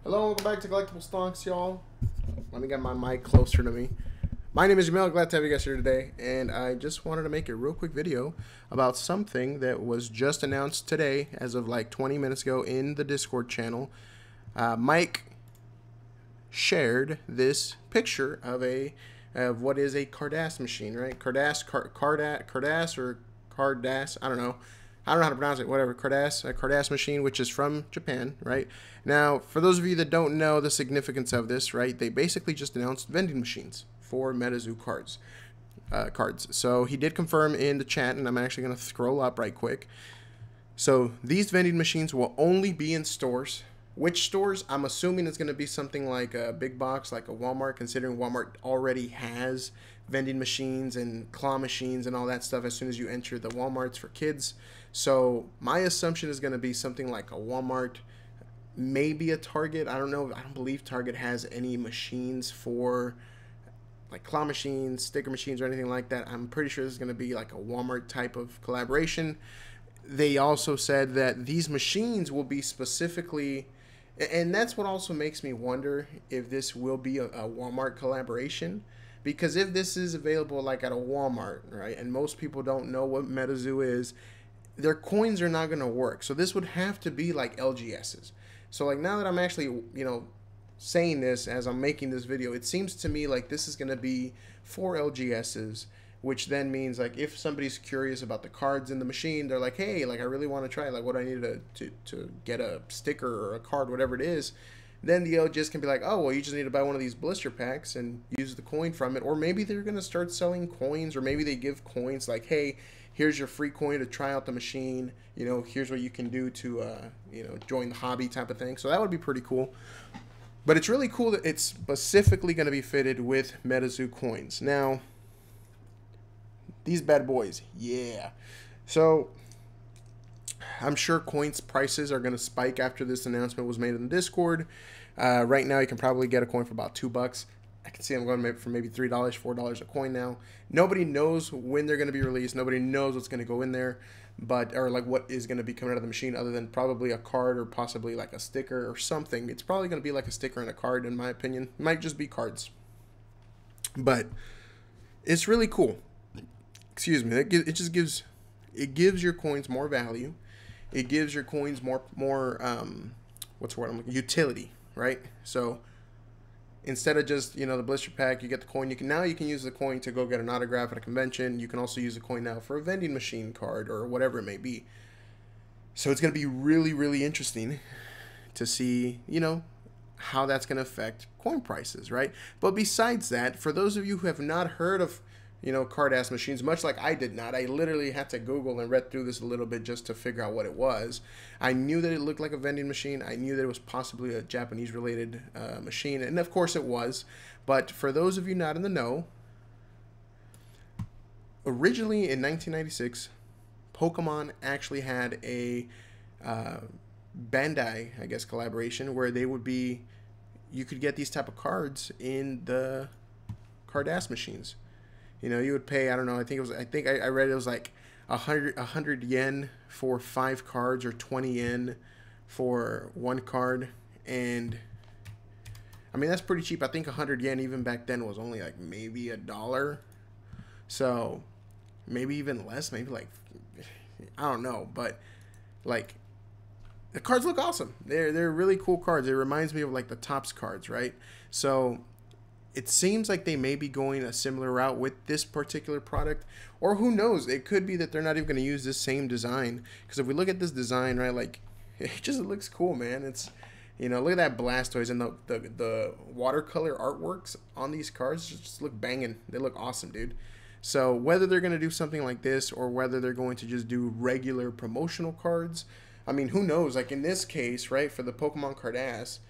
Hello, welcome back to Collectible Stonks, y'all. Let me get my mic closer to me. My name is Jamil, glad to have you guys here today, and I just wanted to make a real quick video about something that was just announced today, as of like 20 minutes ago in the Discord channel. Mike shared this picture of what is a Cardass machine, right? Cardass, or Cardass, I don't know. I don't know how to pronounce it, whatever, Cardass, a Cardass machine, which is from Japan, right? Now, for those of you that don't know the significance of this, right, they basically just announced vending machines for Metazoo cards. So he did confirm in the chat, and I'm actually going to scroll up right quick. So these vending machines will only be in stores. Which stores? I'm assuming it's going to be something like a big box, like a Walmart, considering Walmart already has vending machines and claw machines and all that stuff as soon as you enter the Walmarts for kids. So my assumption is going to be something like a Walmart, maybe a Target. I don't know. I don't believe Target has any machines for like claw machines, sticker machines, or anything like that. I'm pretty sure this is going to be like a Walmart type of collaboration. They also said that these machines will be specifically, and that's what also makes me wonder if this will be a Walmart collaboration. Because if this is available like at a Walmart, right, and most people don't know what Metazoo is, their coins are not going to work. So this would have to be like LGSs. So like now that I'm actually, saying this as I'm making this video, it seems to me like this is going to be for LGSs, which then means like if somebody's curious about the cards in the machine, they're like, hey, like I really want to try, like what I need to get a sticker or a card, whatever it is. Then the LGS can be like, oh, well, you just need to buy one of these blister packs and use the coin from it. Or maybe they're going to start selling coins, or maybe they give coins like, hey, here's your free coin to try out the machine. Here's what you can do to, join the hobby type of thing. So that would be pretty cool. But it's really cool that it's specifically going to be fitted with Metazoo coins. Now, these bad boys, yeah. So I'm sure coins prices are going to spike after this announcement was made in the Discord. Right now, you can probably get a coin for about $2. I can see them going for maybe $3, $4 a coin now. Nobody knows when they're going to be released. Nobody knows what's going to go in there, or like what is going to be coming out of the machine, other than probably a card or possibly like a sticker or something. It's probably going to be like a sticker and a card, in my opinion. It might just be cards, but it's really cool. Excuse me. It just gives your coins more value. It gives your coins more what's the word I'm looking, utility, right? So instead of just the blister pack, you get the coin. You can use the coin to go get an autograph at a convention. You can also use the coin now for a vending machine card or whatever it may be. So it's going to be really, really interesting to see how that's going to affect coin prices, right? But besides that, for those of you who have not heard of Cardass machines, much like I did not. I literally had to Google and read through this a little bit just to figure out what it was. I knew that it looked like a vending machine. I knew that it was possibly a Japanese-related machine, and of course it was. But for those of you not in the know, originally in 1996, Pokemon actually had a Bandai, I guess, collaboration where you could get these type of cards in the Cardass machines. You would pay, I don't know, I read it was like 100 yen for 5 cards, or 20 yen for 1 card. And I mean, that's pretty cheap. I think 100 yen even back then was only like maybe $1. So maybe even less, maybe like, I don't know, but like the cards look awesome. They're really cool cards. It reminds me of like the Topps cards, right? So it seems like they may be going a similar route with this particular product, or who knows, it could be that they're not even going to use this same design. Because if we look at this design, right, like it just looks cool, man. It's look at that Blastoise, and the watercolor artworks on these cards just look banging. They look awesome, dude. So whether they're going to do something like this, or whether they're going to just do regular promotional cards, I mean, who knows? Like in this case, right, for the Pokemon Cardass,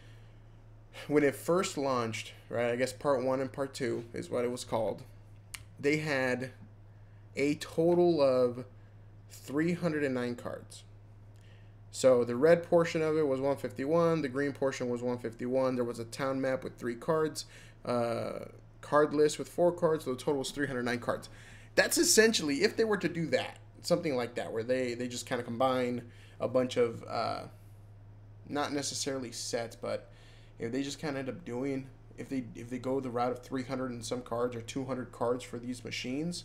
when it first launched, right, I guess part 1 and part 2 is what it was called, they had a total of 309 cards. So the red portion of it was 151, the green portion was 151, there was a town map with 3 cards, card list with 4 cards, so the total was 309 cards. That's essentially, if they were to do that, something like that, where they just kind of combine a bunch of, not necessarily sets, but if they just kind of end up doing, if they go the route of 300 and some cards or 200 cards for these machines,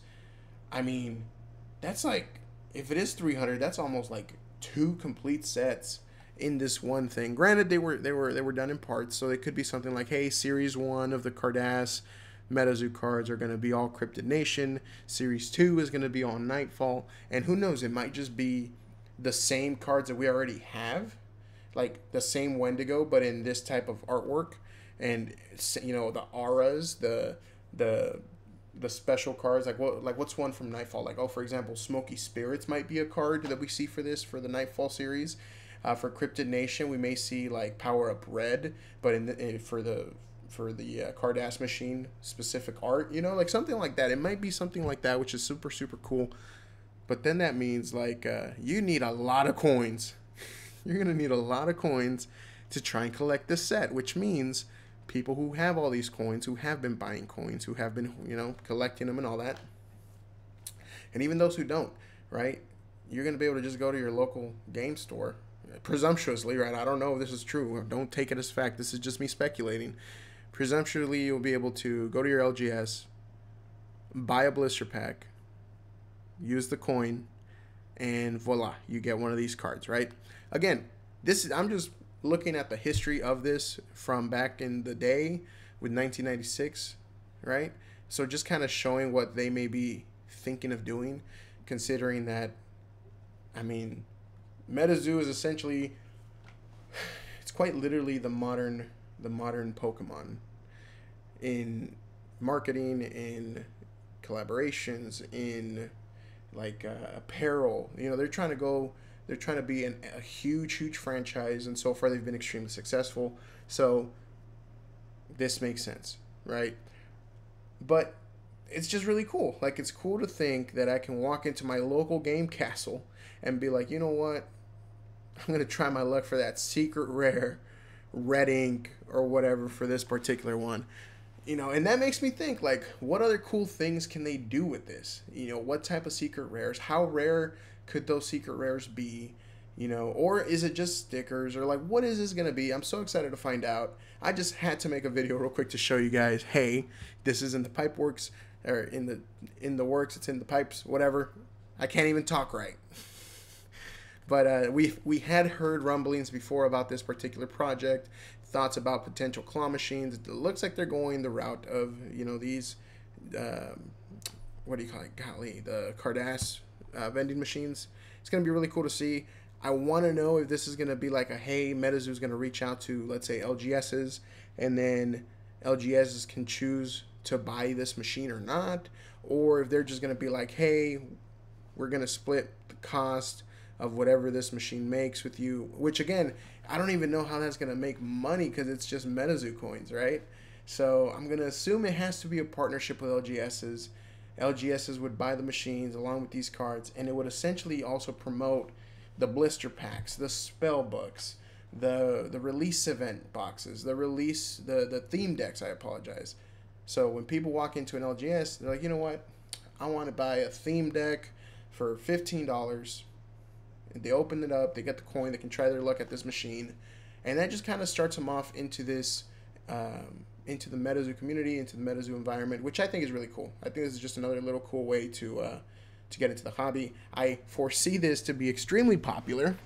I mean, that's like, if it is 300, that's almost like 2 complete sets in this one thing. Granted, they were done in parts, so it could be something like, hey, Series 1 of the Cardass Metazoo cards are going to be all Cryptid Nation. Series 2 is going to be all Nightfall. And who knows, it might just be the same cards that we already have, like the same Wendigo, but in this type of artwork. And, you know, the auras, the special cards, like what's one from Nightfall? Like, oh, for example, Smoky Spirits might be a card that we see for the Nightfall series. For Cryptid Nation, we may see like Power Up Red, but for the Cardass machine specific art, you know, like something like that. It might be something like that, which is super, super cool. But then that means like you need a lot of coins. You're gonna need a lot of coins to try and collect this set, which means people who have all these coins, who have been buying coins, who have been, you know, collecting them and all that, and even those who don't, right? You're gonna be able to just go to your local game store, presumptuously, right? I don't know if this is true. Don't take it as fact. This is just me speculating. Presumptuously, you'll be able to go to your LGS, buy a blister pack, use the coin, and voila, you get one of these cards, right? Again, I'm just looking at the history of this from back in the day with 1996, right? So just kind of showing what they may be thinking of doing, considering that, I mean, Metazoo is essentially, it's quite literally the modern Pokemon in marketing, in collaborations, in like apparel. You know, they're trying to be a huge franchise, and so far they've been extremely successful. So this makes sense, right? But it's just really cool. Like, it's cool to think that I can walk into my local game castle and be like, you know what? I'm going to try my luck for that secret rare red ink or whatever for this particular one. You know, and that makes me think, like, what other cool things can they do with this? You know, what type of secret rares? How rare could those secret rares be? You know, or is it just stickers? Or, like, what is this going to be? I'm so excited to find out. I just had to make a video real quick to show you guys, hey, this is in the pipe works, or in the works, it's in the pipes, whatever. I can't even talk right. But we had heard rumblings before about this particular project, thoughts about potential claw machines. It looks like they're going the route of, you know, these, what do you call it? Golly, the Cardass vending machines. It's going to be really cool to see. I want to know if this is going to be like a, hey, Metazoo is going to reach out to, let's say, LGSs, and then LGSs can choose to buy this machine or not, or if they're just going to be like, hey, we're going to split the cost of whatever this machine makes with you, which again, I don't even know how that's going to make money because it's just Metazoo coins, right? So I'm going to assume it has to be a partnership with LGSs. LGSs would buy the machines along with these cards, and it would essentially also promote the blister packs, the spell books, the release event boxes, the theme decks, I apologize. So when people walk into an LGS, they're like, you know what? I want to buy a theme deck for $15. They open it up, they get the coin, they can try their luck at this machine, and that just kind of starts them off into this, into the Metazoo community, into the Metazoo environment, which I think is really cool. I think this is just another little cool way to get into the hobby. I foresee this to be extremely popular,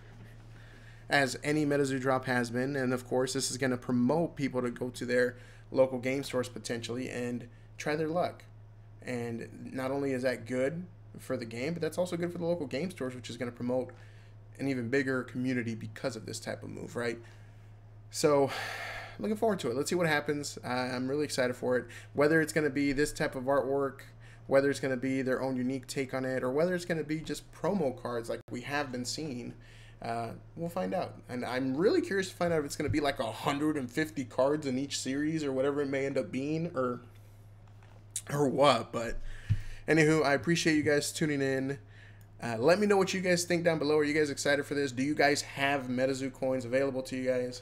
as any Metazoo drop has been, and of course this is going to promote people to go to their local game stores potentially and try their luck. And not only is that good for the game, but that's also good for the local game stores, which is going to promote an even bigger community because of this type of move, right? So looking forward to it. Let's see what happens. I'm really excited for it. Whether it's going to be this type of artwork, whether it's going to be their own unique take on it, or whether it's going to be just promo cards like we have been seeing, we'll find out. And I'm really curious to find out if it's going to be like 150 cards in each series or whatever it may end up being, or what. But anywho, I appreciate you guys tuning in. Let me know what you guys think down below. Are you guys excited for this? Do you guys have Metazoo coins available to you guys?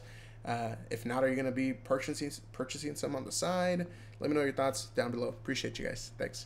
If not, are you going to be purchasing some on the side? Let me know your thoughts down below. Appreciate you guys. Thanks.